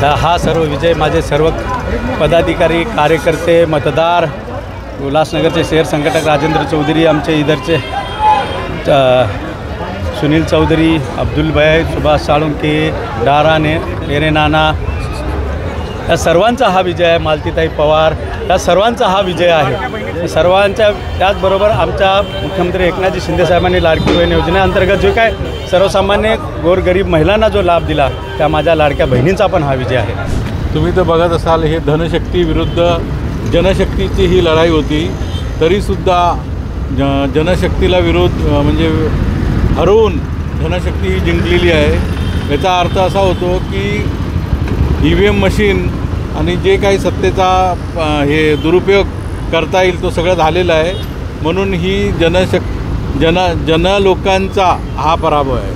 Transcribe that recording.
हा सर्व विजय माझे सर्व पदाधिकारी, कार्यकर्ते, मतदार, उल्हासनगरचे शहर संघटक राजेंद्र चौधरी, आमचे इधरचे सुनील चौधरी, अब्दुल भाई, सुभाष साळुंके, डाराने, मेरे नाना, या सर्वांचा हा विजय आहे. मालतीताई पवार, या सर्वांचा हा विजय आहे. सर्वांच्या त्याचबरोबर आमच्या मुख्यमंत्री एकनाथजी शिंदेसाहेबांनी लाडकी बहीण योजनेअंतर्गत जो काय सर्वसामान्य गोरगरीब महिलांना जो लाभ दिला त्या माझ्या लाडक्या बहिणींचा पण हा विजय आहे. तुम्ही तर बघत असाल, हे धनशक्ती विरुद्ध जनशक्तीची ही लढाई होती. तरीसुद्धा जनशक्तीला विरोध म्हणजे हरवून धनशक्ती ही जिंकलेली आहे. याचा अर्थ असा होतो की EVM मशीन आणि जे काही सत्तेचा हे दुरुपयोग करता येईल तो सगळं झालेला आहे. म्हणून ही जन लोकांचा हा पराभव आहे.